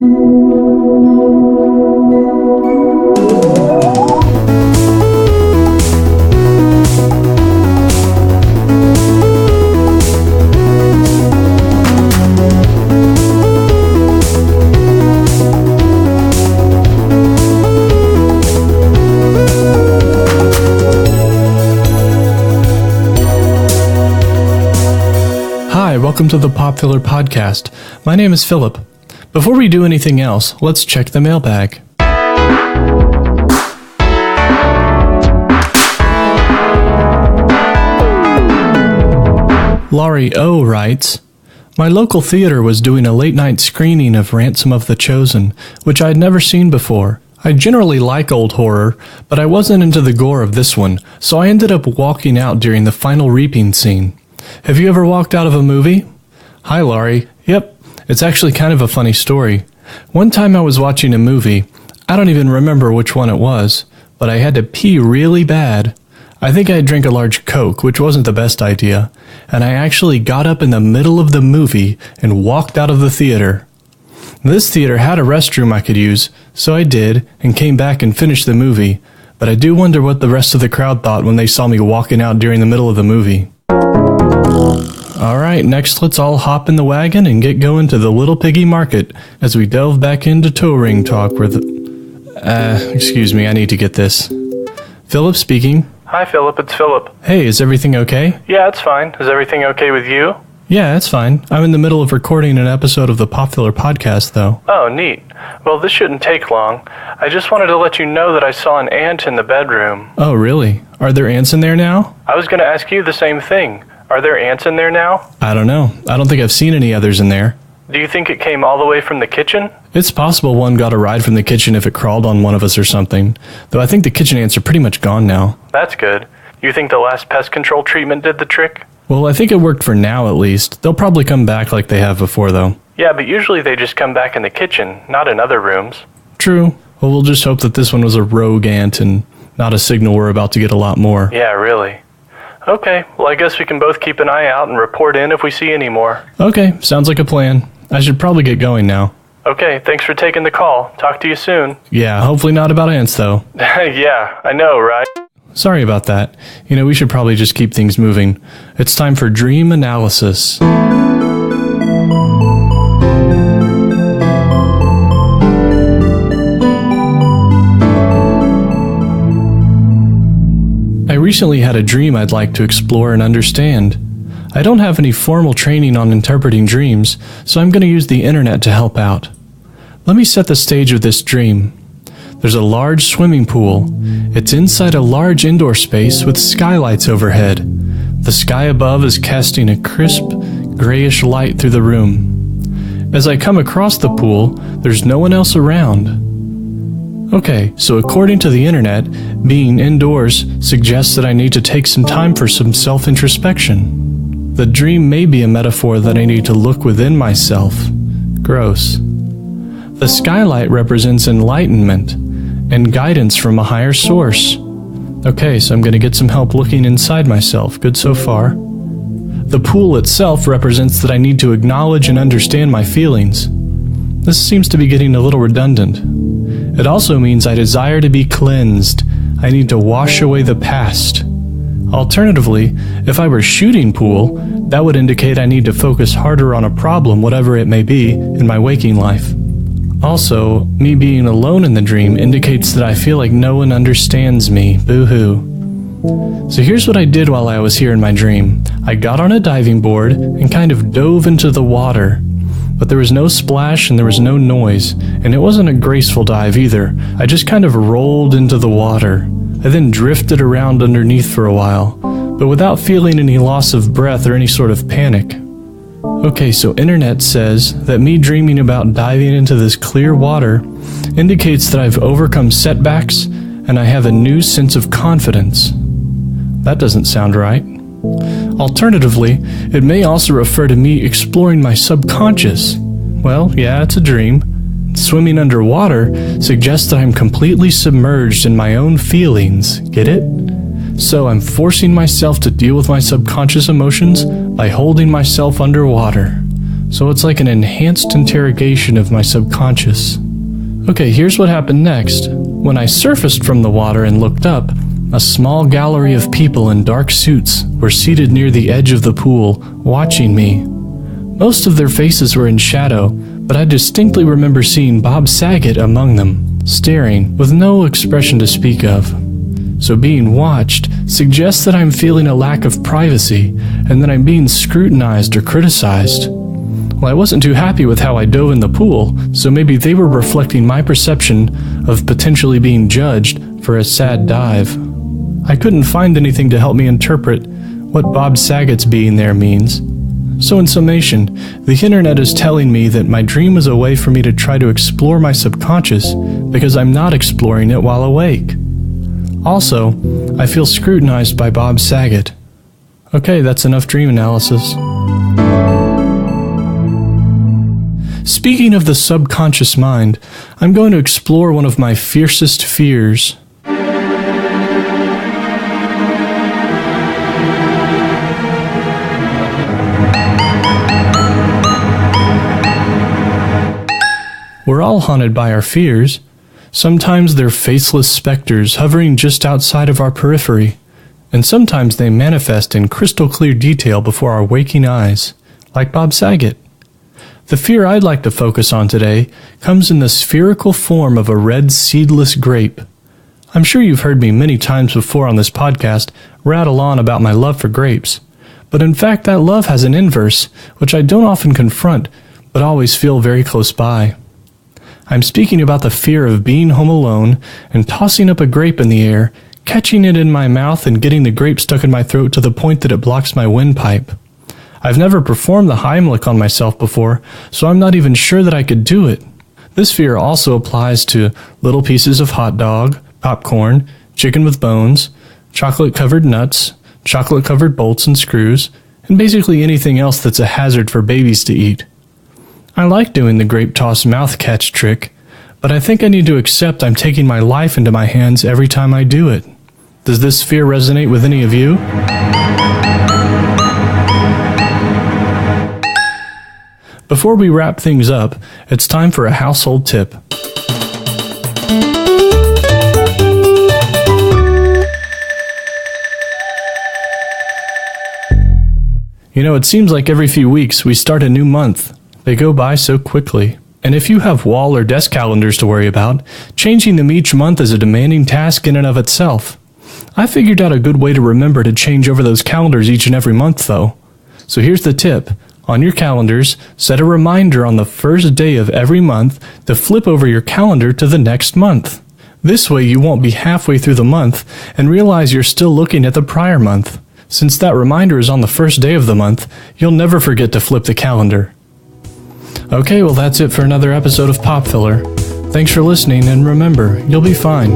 Hi, welcome to the Popular Podcast. My name is Philip. Before we do anything else, let's check the mailbag. Laurie O. writes, my local theater was doing a late-night screening of Ransom of the Chosen, which I had never seen before. I generally like old horror, but I wasn't into the gore of this one, so I ended up walking out during the final reaping scene. Have you ever walked out of a movie? Hi, Laurie. Yep, it's actually kind of a funny story. One time I was watching a movie. I don't even remember which one it was, but I had to pee really bad. I think I drank a large Coke, which wasn't the best idea, and I actually got up in the middle of the movie and walked out of the theater. This theater had a restroom I could use, so I did, and came back and finished the movie, but I do wonder what the rest of the crowd thought when they saw me walking out during the middle of the movie. Alright, next let's all hop in the wagon and get going to the Little Piggy Market as we delve back into toe ring talk where excuse me, I need to get this. Philip speaking. Hi Philip, it's Philip. Hey, is everything okay? Yeah, it's fine. Is everything okay with you? Yeah, it's fine. I'm in the middle of recording an episode of the Popular Podcast, though. Oh, neat. Well, this shouldn't take long. I just wanted to let you know that I saw an ant in the bedroom. Oh, really? Are there ants in there now? I was going to ask you the same thing. Are there ants in there now? I don't know. I don't think I've seen any others in there. Do you think it came all the way from the kitchen? It's possible one got a ride from the kitchen if it crawled on one of us or something, though I think the kitchen ants are pretty much gone now. That's good. You think the last pest control treatment did the trick? Well, I think it worked for now at least. They'll probably come back like they have before, though. Yeah, but usually they just come back in the kitchen, not in other rooms. True. Well, we'll just hope that this one was a rogue ant and not a signal we're about to get a lot more. Yeah, really. Okay, well I guess we can both keep an eye out and report in if we see any more. Okay, sounds like a plan. I should probably get going now. Okay, thanks for taking the call. Talk to you soon. Yeah, hopefully not about ants, though. Yeah, I know, right? Sorry about that. You know, we should probably just keep things moving. It's time for Dream Analysis. I recently had a dream I'd like to explore and understand. I don't have any formal training on interpreting dreams, so I'm going to use the internet to help out. Let me set the stage of this dream. There's a large swimming pool. It's inside a large indoor space with skylights overhead. The sky above is casting a crisp, grayish light through the room. As I come across the pool, there's no one else around. Okay, so according to the internet, being indoors suggests that I need to take some time for some self-introspection. The dream may be a metaphor that I need to look within myself. Gross. The skylight represents enlightenment and guidance from a higher source. Okay, so I'm going to get some help looking inside myself. Good so far. The pool itself represents that I need to acknowledge and understand my feelings. This seems to be getting a little redundant. It also means I desire to be cleansed. I need to wash away the past. Alternatively, if I were shooting pool, that would indicate I need to focus harder on a problem, whatever it may be, in my waking life. Also, me being alone in the dream indicates that I feel like no one understands me. Boo-hoo. So here's what I did while I was here in my dream. I got on a diving board and kind of dove into the water. But there was no splash and there was no noise, and it wasn't a graceful dive either. I just kind of rolled into the water. I then drifted around underneath for a while, but without feeling any loss of breath or any sort of panic. Okay, so internet says that me dreaming about diving into this clear water indicates that I've overcome setbacks and I have a new sense of confidence. That doesn't sound right. Alternatively, it may also refer to me exploring my subconscious. Well, yeah, it's a dream. Swimming underwater suggests that I'm completely submerged in my own feelings. Get it? So I'm forcing myself to deal with my subconscious emotions by holding myself underwater. So it's like an enhanced interrogation of my subconscious. Okay, here's what happened next. When I surfaced from the water and looked up, a small gallery of people in dark suits were seated near the edge of the pool, watching me. Most of their faces were in shadow, but I distinctly remember seeing Bob Saget among them, staring, with no expression to speak of. So being watched suggests that I'm feeling a lack of privacy, and that I'm being scrutinized or criticized. Well, I wasn't too happy with how I dove in the pool, so maybe they were reflecting my perception of potentially being judged for a sad dive. I couldn't find anything to help me interpret what Bob Saget's being there means. So in summation, the internet is telling me that my dream is a way for me to try to explore my subconscious because I'm not exploring it while awake. Also, I feel scrutinized by Bob Saget. Okay, that's enough dream analysis. Speaking of the subconscious mind, I'm going to explore one of my fiercest fears. We're all haunted by our fears. Sometimes they're faceless specters hovering just outside of our periphery, and sometimes they manifest in crystal clear detail before our waking eyes, like Bob Saget. The fear I'd like to focus on today comes in the spherical form of a red seedless grape. I'm sure you've heard me many times before on this podcast rattle on about my love for grapes, but in fact that love has an inverse, which I don't often confront, but always feel very close by. I'm speaking about the fear of being home alone and tossing up a grape in the air, catching it in my mouth and getting the grape stuck in my throat to the point that it blocks my windpipe. I've never performed the Heimlich on myself before, so I'm not even sure that I could do it. This fear also applies to little pieces of hot dog, popcorn, chicken with bones, chocolate-covered nuts, chocolate-covered bolts and screws, and basically anything else that's a hazard for babies to eat. I like doing the grape toss mouth catch trick, but I think I need to accept I'm taking my life into my hands every time I do it. Does this fear resonate with any of you? Before we wrap things up, it's time for a household tip. You know, it seems like every few weeks we start a new month. They go by so quickly. And if you have wall or desk calendars to worry about, changing them each month is a demanding task in and of itself. I figured out a good way to remember to change over those calendars each and every month, though. So here's the tip. On your calendars, set a reminder on the first day of every month to flip over your calendar to the next month. This way you won't be halfway through the month and realize you're still looking at the prior month. Since that reminder is on the first day of the month, you'll never forget to flip the calendar. Okay, well that's it for another episode of Pop Filler. Thanks for listening, and remember, you'll be fine.